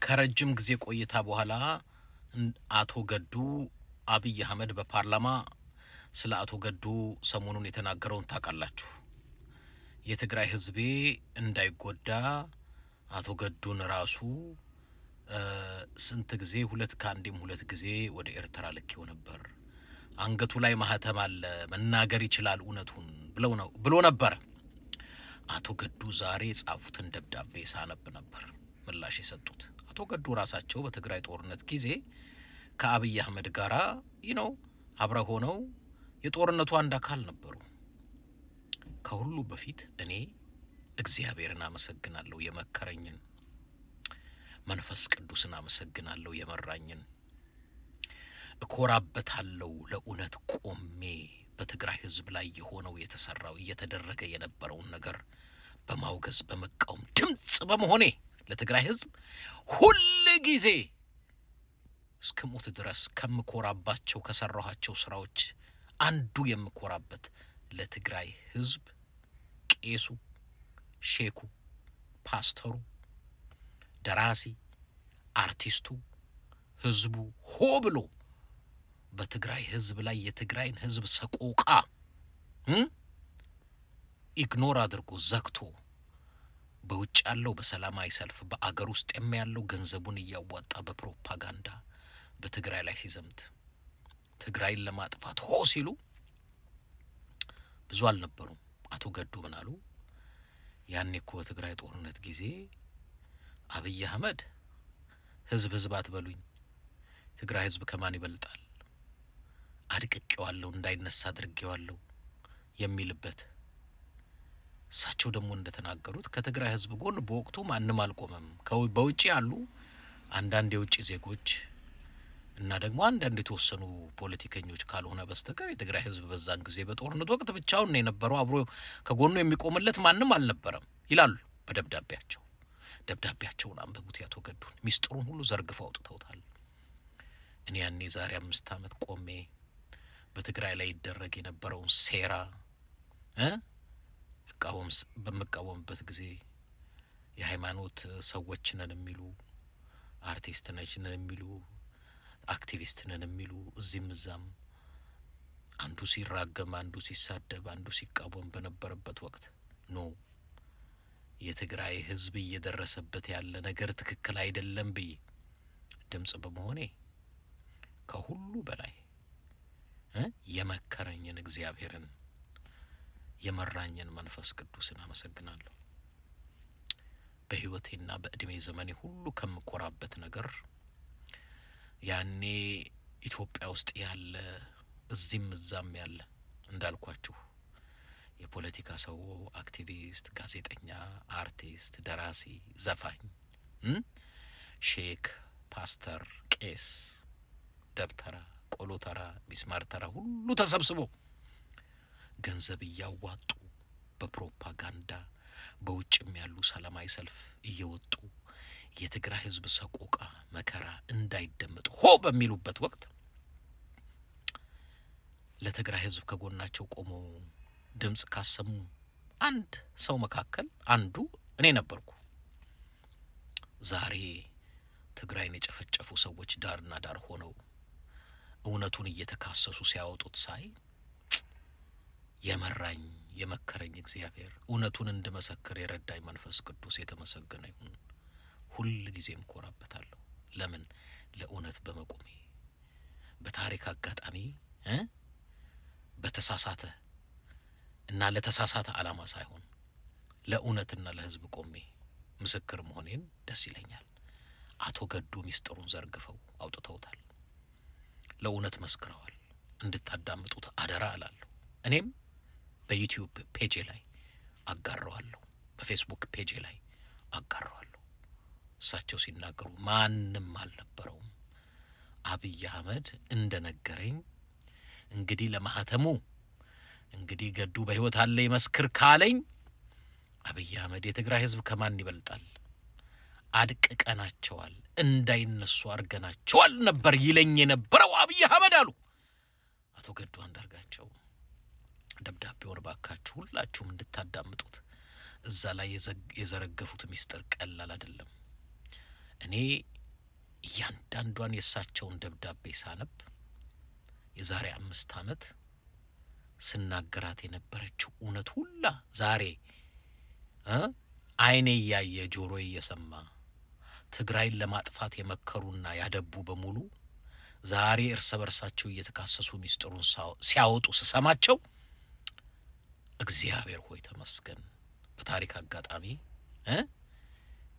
ከረጅም ጊዜ ቆይታ በኋላ አቶ ገዱ አብይ አህመድ በፓርላማ ስለ አቶ ገዱ ሰሞኑን የተናገረውን ታውቃላችሁ። የትግራይ ህዝቤ እንዳይጎዳ አቶ ገዱን ራሱ ስንት ጊዜ ሁለት ጊዜ ወደ ኤርትራ ልኬው ነበር። አንገቱ ላይ ማህተም አለ፣ መናገር ይችላል እውነቱን ብሎ ነበር። አቶ ገዱ ዛሬ የጻፉትን ደብዳቤ ሳነብ ነበር ምላሽ የሰጡት። አቶ ገዱ ራሳቸው በትግራይ ጦርነት ጊዜ ከአብይ አህመድ ጋራ አብረው ሆነው የጦርነቱ አንድ አካል ነበሩ። ከሁሉ በፊት እኔ እግዚአብሔርን አመሰግናለሁ፣ የመከረኝን መንፈስ ቅዱስን አመሰግናለሁ፣ የመራኝን። እኮራበታለሁ ለእውነት ቆሜ በትግራይ ህዝብ ላይ የሆነው የተሰራው እየተደረገ የነበረውን ነገር በማውገዝ በመቃወም ድምጽ በመሆኔ ለትግራይ ህዝብ ሁሉ ጊዜ እስከሞት ድረስ ከምኮራባቸው ከሰራኋቸው ስራዎች አንዱ የምኮራበት ለትግራይ ህዝብ ቄሱ፣ ሼኩ፣ ፓስተሩ፣ ደራሲ፣ አርቲስቱ፣ ህዝቡ ሆ ብሎ በትግራይ ህዝብ ላይ የትግራይን ህዝብ ሰቆቃ ኢግኖር አድርጎ ዘግቶ በውጭ ያለው በሰላማዊ ሰልፍ በአገር ውስጥ ያለው ገንዘቡን እያዋጣ በፕሮፓጋንዳ በትግራይ ላይ ሲዘምት ትግራይን ለማጥፋት ሆ ሲሉ ብዙ አልነበሩም። አቶ ገዱ ምን አሉ? ያኔ እኮ በትግራይ ጦርነት ጊዜ አብይ አህመድ ህዝብ አትበሉኝ፣ ትግራይ ህዝብ ከማን ይበልጣል፣ አድቅቄዋለሁ፣ እንዳይነሳ አድርጌዋለሁ የሚልበት። እሳቸው ደግሞ እንደተናገሩት ከትግራይ ህዝብ ጎን በወቅቱ ማንም አልቆመም። በውጭ ያሉ አንዳንድ የውጭ ዜጎች እና ደግሞ አንዳንድ የተወሰኑ ፖለቲከኞች ካልሆነ በስተቀር የትግራይ ህዝብ በዛን ጊዜ በጦርነት ወቅት ብቻውን ነው የነበረው፣ አብሮ ከጎኑ የሚቆምለት ማንም አልነበረም ይላሉ በደብዳቤያቸው። ደብዳቤያቸውን አንብቡት። ያቶ ገዱን ሚስጥሩን ሁሉ ዘርግፈው አውጥተውታል። እኔ ያኔ ዛሬ 5 ዓመት ቆሜ በትግራይ ላይ ይደረግ የነበረውን ሴራ በመቃወምበት ጊዜ የሃይማኖት ሰዎች ነን የሚሉ፣ አርቲስት ነን የሚሉ፣ አክቲቪስት ነን የሚሉ እዚህም እዛም አንዱ ሲራገም፣ አንዱ ሲሳደብ፣ አንዱ ሲቃወም በነበረበት ወቅት የትግራይ ህዝብ እየደረሰበት ያለ ነገር ትክክል አይደለም ብዬ ድምጽ በመሆኔ ከሁሉ በላይ የመከረኝን እግዚአብሔርን የመራኝን መንፈስ ቅዱስን አመሰግናለሁ። በህይወቴና በእድሜ ዘመኔ ሁሉ ከምኮራበት ነገር ያኔ ኢትዮጵያ ውስጥ ያለ እዚህም እዛም ያለ እንዳልኳችሁ የፖለቲካ ሰው፣ አክቲቪስት፣ ጋዜጠኛ፣ አርቲስት፣ ደራሲ፣ ዘፋኝ፣ ሼክ፣ ፓስተር፣ ቄስ፣ ደብተራ፣ ቆሎ ተራ፣ ሚስማር ተራ ሁሉ ተሰብስቦ ገንዘብ እያዋጡ በፕሮፓጋንዳ በውጭም ያሉ ሰላማዊ ሰልፍ እየወጡ የትግራይ ህዝብ ሰቆቃ መከራ እንዳይደመጥ ሆ በሚሉበት ወቅት ለትግራይ ህዝብ ከጎናቸው ቆሞ ድምጽ ካሰሙ አንድ ሰው መካከል አንዱ እኔ ነበርኩ። ዛሬ ትግራይን የጨፈጨፉ ሰዎች ዳርና ዳር ሆነው እውነቱን እየተካሰሱ ሲያወጡት ሳይ የመራኝ የመከረኝ እግዚአብሔር እውነቱን እንድመሰክር የረዳኝ መንፈስ ቅዱስ የተመሰገነ ይሁን። ሁሉ ጊዜም ኮራበታለሁ። ለምን? ለእውነት በመቆሜ በታሪክ አጋጣሚ በተሳሳተ እና ለተሳሳተ ዓላማ ሳይሆን ለእውነትና ለህዝብ ቆሜ ምስክር መሆኔን ደስ ይለኛል። አቶ ገዱ ሚስጥሩን ዘርግፈው አውጥተውታል። ለእውነት መስክረዋል። እንድታዳምጡት አደራ እላለሁ። እኔም በዩቲዩብ ፔጅ ላይ አጋራዋለሁ፣ በፌስቡክ ፔጅ ላይ አጋራዋለሁ። እሳቸው ሲናገሩ ማንም አልነበረውም። አብይ አህመድ እንደነገረኝ እንግዲህ ለማህተሙ እንግዲህ ገዱ በህይወት አለ ይመስክር ካለኝ አብይ አህመድ የትግራይ ህዝብ ከማን ይበልጣል፣ አድቅቀናቸዋል፣ እንዳይነሱ አርገናቸዋል ነበር ይለኝ የነበረው አብይ አህመድ አሉ አቶ ገዱ አንዳርጋቸው። ደብዳቤውን ባካችሁ ሁላችሁም እንድታዳምጡት። እዛ ላይ የዘረገፉት ሚስጥር ቀላል አይደለም። እኔ እያንዳንዷን የእሳቸውን ደብዳቤ ሳነብ የዛሬ 5 ዓመት ስናገራት የነበረችው እውነት ሁላ ዛሬ አይኔ እያየ ጆሮዬ እየሰማ ትግራይን ለማጥፋት የመከሩና ያደቡ በሙሉ ዛሬ እርስ በርሳቸው እየተካሰሱ ሚስጥሩን ሲያወጡ ስሰማቸው እግዚአብሔር ሆይ ተመስገን። በታሪክ አጋጣሚ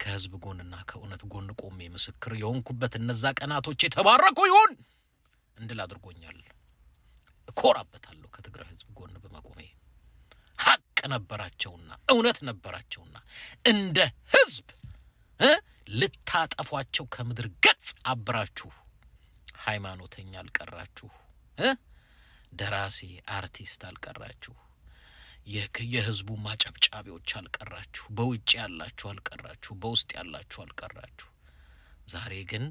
ከህዝብ ጎንና ከእውነት ጎን ቆሜ ምስክር የሆንኩበት እነዛ ቀናቶች የተባረኩ ይሁን እንድል አድርጎኛል። እኮራበታለሁ ከትግራይ ህዝብ ጎን በመቆሜ። ሀቅ ነበራቸውና እውነት ነበራቸውና እንደ ህዝብ ልታጠፏቸው ከምድር ገጽ አብራችሁ ሃይማኖተኛ አልቀራችሁ፣ ደራሲ አርቲስት አልቀራችሁ፣ የህዝቡ ማጨብጫቢዎች አልቀራችሁ፣ በውጭ ያላችሁ አልቀራችሁ፣ በውስጥ ያላችሁ አልቀራችሁ። ዛሬ ግን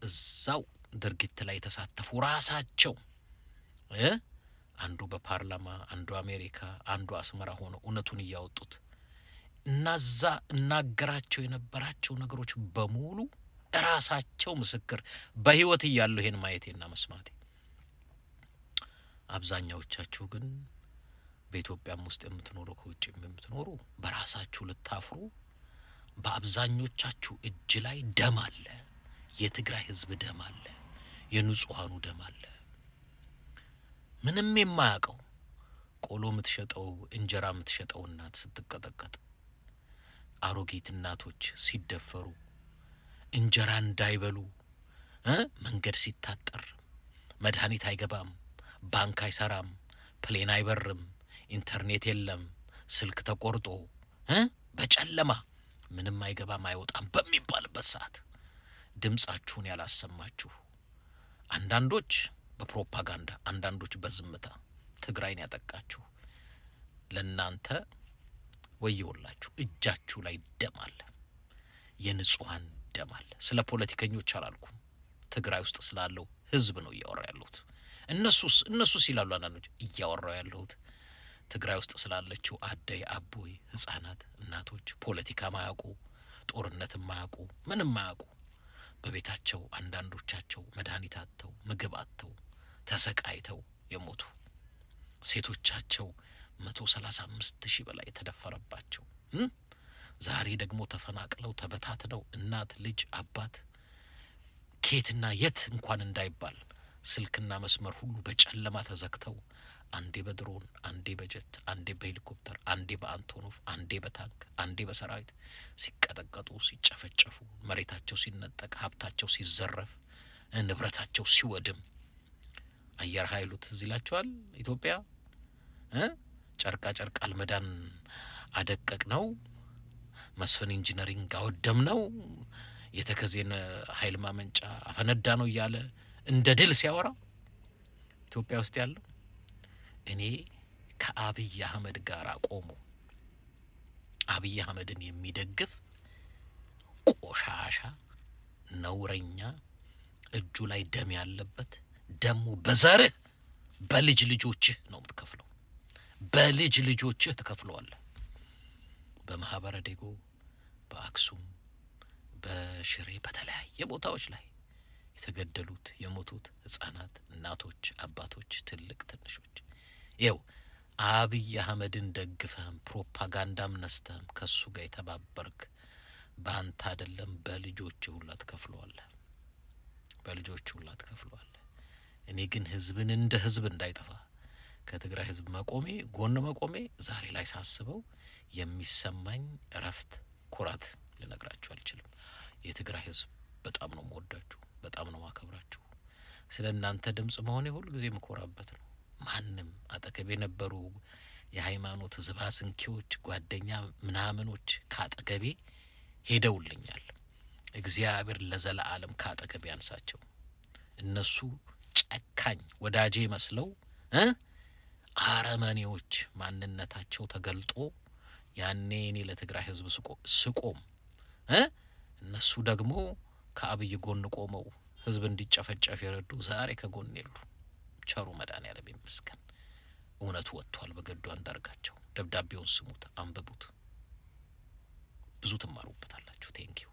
እዛው ድርጊት ላይ የተሳተፉ ራሳቸው አንዱ በፓርላማ አንዱ አሜሪካ አንዱ አስመራ ሆነው እውነቱን እያወጡት እናዛ እናገራቸው የነበራቸው ነገሮች በሙሉ ራሳቸው ምስክር በህይወት እያሉ ይሄን ማየቴና መስማቴ። አብዛኛዎቻችሁ ግን በኢትዮጵያም ውስጥ የምትኖሩ ከውጭም የምትኖሩ በራሳችሁ ልታፍሩ፣ በአብዛኞቻችሁ እጅ ላይ ደም አለ። የትግራይ ህዝብ ደም አለ። የንጹሃኑ ደም አለ። ምንም የማያውቀው ቆሎ የምትሸጠው እንጀራ የምትሸጠው እናት ስትቀጠቀጥ፣ አሮጊት እናቶች ሲደፈሩ፣ እንጀራ እንዳይበሉ መንገድ ሲታጠር፣ መድኃኒት አይገባም፣ ባንክ አይሰራም፣ ፕሌን አይበርም፣ ኢንተርኔት የለም፣ ስልክ ተቆርጦ በጨለማ ምንም አይገባም አይወጣም በሚባልበት ሰዓት ድምጻችሁን ያላሰማችሁ አንዳንዶች በፕሮፓጋንዳ አንዳንዶች በዝምታ ትግራይን ያጠቃችሁ ለናንተ ወየውላችሁ። እጃችሁ ላይ ደም አለ። የንጹሃን ደም አለ። ስለ ፖለቲከኞች አላልኩም። ትግራይ ውስጥ ስላለው ህዝብ ነው እያወራ ያለሁት። እነሱስ ይላሉ አንዳንዶች፣ እያወራው ያለሁት ትግራይ ውስጥ ስላለችው አደይ አቦይ ህፃናት እናቶች፣ ፖለቲካ ማያውቁ፣ ጦርነት ማያውቁ፣ ምንም ማያውቁ፣ በቤታቸው አንዳንዶቻቸው መድኃኒት አጥተው ምግብ አጥተው ተሰቃይተው የሞቱ ሴቶቻቸው 135,000 በላይ የተደፈረባቸው ዛሬ ደግሞ ተፈናቅለው ተበታትነው እናት ልጅ አባት ኬትና የት እንኳን እንዳይባል ስልክና መስመር ሁሉ በጨለማ ተዘግተው አንዴ በድሮን አንዴ በጀት አንዴ በሄሊኮፕተር አንዴ በአንቶኖቭ አንዴ በታንክ አንዴ በሰራዊት ሲቀጠቀጡ ሲጨፈጨፉ መሬታቸው ሲነጠቅ ሀብታቸው ሲዘረፍ ንብረታቸው ሲወድም አየር ኃይሉ ትዝ ይላችኋል። ኢትዮጵያ ጨርቃ ጨርቅ አልመዳን አደቀቅ ነው፣ መስፍን ኢንጂነሪንግ አወደም ነው፣ የተከዜን ኃይል ማመንጫ አፈነዳ ነው እያለ እንደ ድል ሲያወራ ኢትዮጵያ ውስጥ ያለው እኔ ከአብይ አህመድ ጋር ቆሞ አብይ አህመድን የሚደግፍ ቆሻሻ ነውረኛ እጁ ላይ ደም ያለበት ደሙ በዘርህ በልጅ ልጆችህ ነው የምትከፍለው። በልጅ ልጆችህ ትከፍለዋለህ። በማህበረ ዴጎ በአክሱም በሽሬ በተለያየ ቦታዎች ላይ የተገደሉት የሞቱት ህፃናት እናቶች አባቶች ትልቅ ትንሾች ይው አብይ አህመድን ደግፈህም ፕሮፓጋንዳም ነስተህም ከሱ ጋር የተባበርክ በአንተ አይደለም በልጆች ሁላ ትከፍለዋለህ። በልጆች ሁላ ትከፍለዋለህ። እኔ ግን ህዝብን እንደ ህዝብ እንዳይጠፋ ከትግራይ ህዝብ መቆሜ ጎን መቆሜ ዛሬ ላይ ሳስበው የሚሰማኝ እረፍት ኩራት ልነግራችሁ አልችልም። የትግራይ ህዝብ በጣም ነው የምወዳችሁ፣ በጣም ነው ማከብራችሁ። ስለናንተ ድምጽ መሆኔ ሁሉ ጊዜ የምኮራበት ነው። ማንም አጠገቤ ነበሩ የሃይማኖት ዝባዝንኪዎች ጓደኛ ምናምኖች ካጠገቤ ሄደውልኛል። እግዚአብሔር ለዘላለም ካጠገቤ ያንሳቸው። እነሱ ጨካኝ ወዳጄ መስለው አረመኔዎች ማንነታቸው ተገልጦ ያኔ እኔ ለትግራይ ህዝብ ስቆም እነሱ ደግሞ ከአብይ ጎን ቆመው ህዝብ እንዲጨፈጨፍ የረዱ ዛሬ ከጎን የሉ። ቸሩ መድኃኒዓለም ይመስገን። እውነቱ ወጥቷል። በገዱ አንዳርጋቸው ደብዳቤውን ስሙት፣ አንብቡት፣ ብዙ ትማሩበታላችሁ። ቴንኪው